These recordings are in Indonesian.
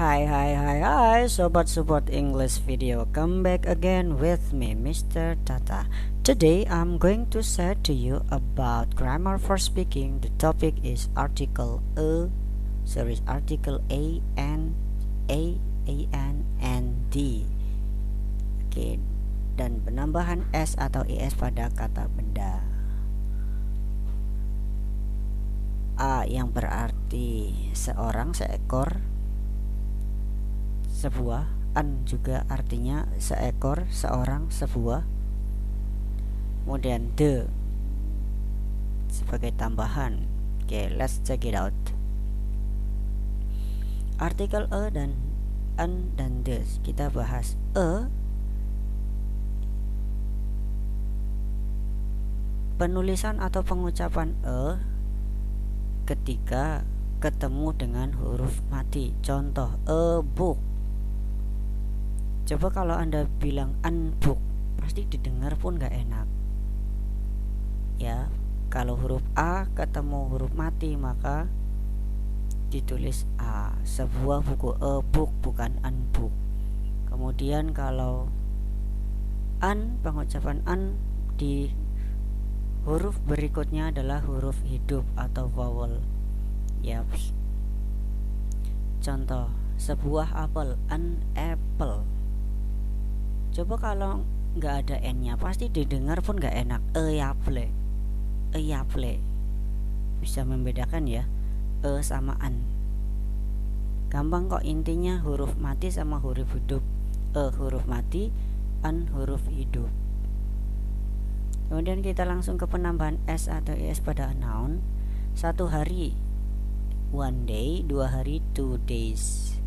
Hai Sobat Support English Video. Come back again with me, Mr. Tata. Today I'm going to share to you about grammar for speaking. The topic is article article A N and D. Oke, dan penambahan S atau ES pada kata benda. A yang berarti seorang, seekor, sebuah. An juga artinya seekor, seorang, sebuah. Kemudian the sebagai tambahan. Oke, let's check it out. Artikel a dan an dan the kita bahas. Penulisan atau pengucapan ketika ketemu dengan huruf mati. Contoh, a book. Coba kalau Anda bilang unbook, pasti didengar pun gak enak. Ya, kalau huruf A ketemu huruf mati maka ditulis A. Sebuah buku, a book, bukan unbook. Kemudian kalau pengucapan di huruf berikutnya adalah huruf hidup atau vowel. Yaps. Contoh, sebuah apel, an apple. Coba kalau nggak ada n-nya pasti didengar pun nggak enak. Apple. Bisa membedakan ya, sama an. Gampang kok, intinya huruf mati sama huruf hidup. Huruf mati, an huruf hidup. Kemudian kita langsung ke penambahan s atau es pada noun. 1 hari, 1 day. 2 hari, 2 days.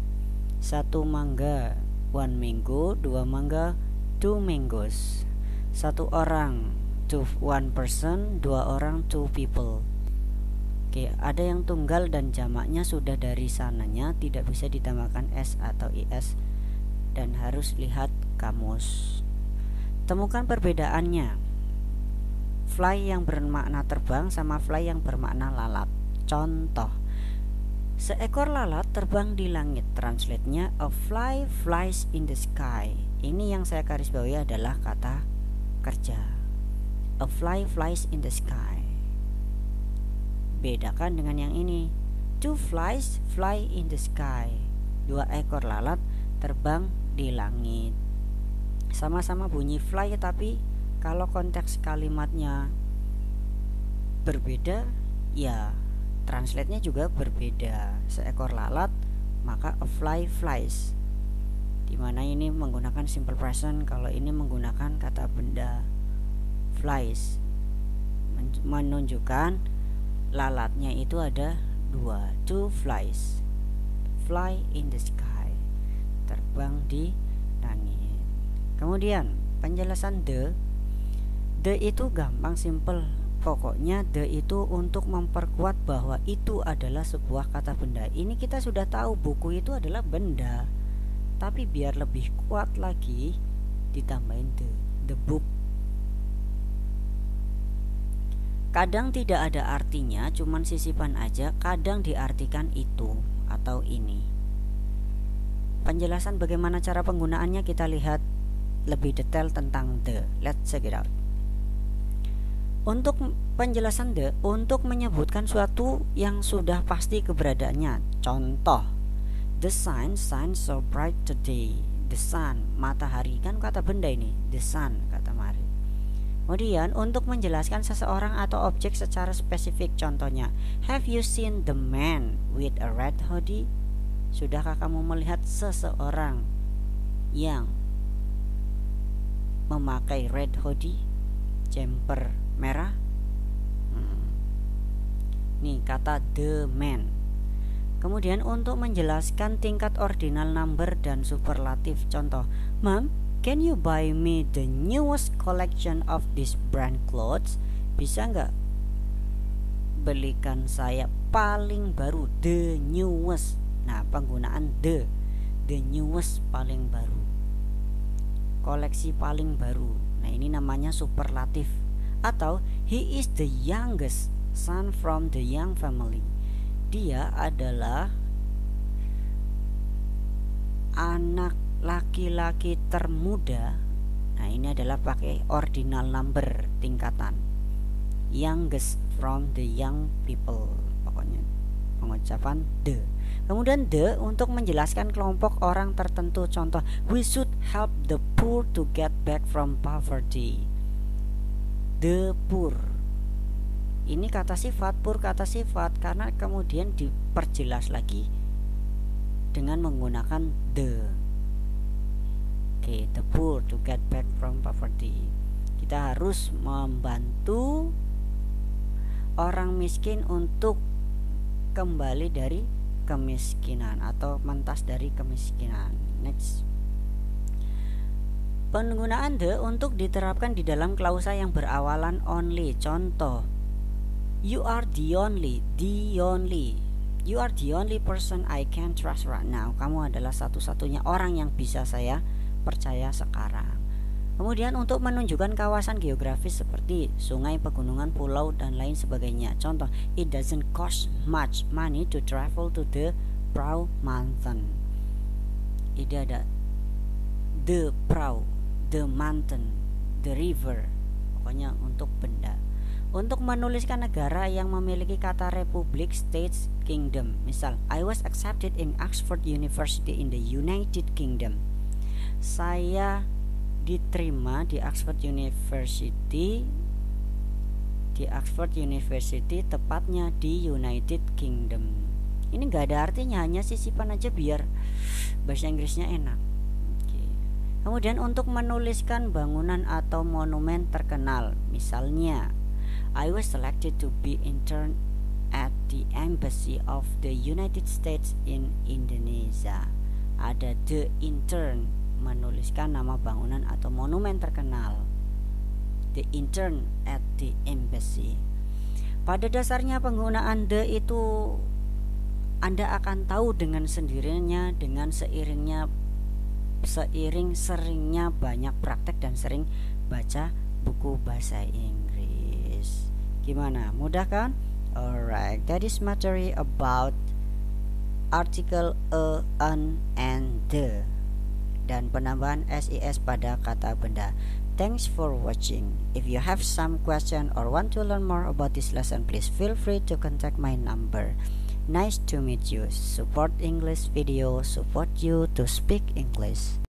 1 mangga, 1 mango. 2 mangga, 2 mangoes. 1 orang, 1 person. 2 orang, 2 people. Oke, ada yang tunggal dan jamaknya sudah dari sananya, tidak bisa ditambahkan s atau is dan harus lihat kamus. Temukan perbedaannya. Fly yang bermakna terbang sama fly yang bermakna lalat. Contoh, seekor lalat terbang di langit. Translate-nya, a fly flies in the sky. Ini yang saya garis bawahi adalah kata kerja. A fly flies in the sky. Bedakan dengan yang ini. 2 flies fly in the sky. 2 ekor lalat terbang di langit. Sama-sama bunyi fly, tapi kalau konteks kalimatnya berbeda, ya translate-nya juga berbeda. Seekor lalat, maka a fly flies. Dimana ini menggunakan simple present, kalau ini menggunakan kata benda flies. Menunjukkan lalatnya itu ada 2 flies. Fly in the sky, terbang di langit. Kemudian penjelasan the itu gampang, simple. Pokoknya the itu untuk memperkuat bahwa itu adalah sebuah kata benda. Ini kita sudah tahu buku itu adalah benda, tapi biar lebih kuat lagi ditambahin the book. Kadang tidak ada artinya, cuman sisipan aja. Kadang diartikan itu atau ini. Penjelasan bagaimana cara penggunaannya kita lihat lebih detail tentang the. Let's check it out. Untuk penjelasan the, untuk menyebutkan suatu yang sudah pasti keberadaannya. Contoh, the sun shines so bright today. The sun, matahari, kan kata benda ini. The sun, kata matahari. Kemudian untuk menjelaskan seseorang atau objek secara spesifik. Contohnya, have you seen the man with a red hoodie? Sudahkah kamu melihat seseorang yang memakai red hoodie, jumper merah? Nih kata the man. Kemudian untuk menjelaskan tingkat ordinal number dan superlatif. Contoh, Mom, can you buy me the newest collection of this brand clothes? Bisa nggak belikan saya paling baru, the newest. Nah, penggunaan the newest, paling baru, koleksi paling baru. Nah, ini namanya superlatif. Atau he is the youngest son from the young family. Dia adalah anak laki-laki termuda, nah ini adalah pakai ordinal number, tingkatan. Youngest from the young people, pokoknya pengucapan the. Kemudian the untuk menjelaskan kelompok orang tertentu, contoh we should help the poor to get back from poverty. The poor, ini kata sifat, poor kata sifat, karena kemudian diperjelas lagi dengan menggunakan the. Oke, the poor to get back from poverty. Kita harus membantu orang miskin untuk kembali dari kemiskinan atau mentas dari kemiskinan. Next. Penggunaan the untuk diterapkan di dalam klausa yang berawalan only. Contoh, you are the only. You are the only person I can trust right now. Kamu adalah satu-satunya orang yang bisa saya percaya sekarang. Kemudian untuk menunjukkan kawasan geografis seperti sungai, pegunungan, pulau, dan lain sebagainya. Contoh, it doesn't cost much money to travel to the Brow Mountain. Ini ada the Brow, the mountain, the river. Pokoknya untuk benda. Untuk menuliskan negara yang memiliki kata republic, states, kingdom. Misal, I was accepted in Oxford University in the United Kingdom. Saya diterima di Oxford University, tepatnya di United Kingdom. Ini nggak ada artinya, hanya sisipan aja biar bahasa Inggrisnya enak. Oke. Kemudian untuk menuliskan bangunan atau monumen terkenal, misalnya I was selected to be intern at the Embassy of the United States in Indonesia. Ada the intern, menuliskan nama bangunan atau monumen terkenal. The intern at the embassy. Pada dasarnya penggunaan the itu Anda akan tahu dengan sendirinya dengan seiring seringnya banyak praktek dan sering baca buku bahasa Inggris. Gimana? Mudah kan? Alright, that is material about article a, an, and the, dan penambahan SIS pada kata benda. Thanks for watching. If you have some question or want to learn more about this lesson, please feel free to contact my number. Nice to meet you. Support English video, support you to speak English.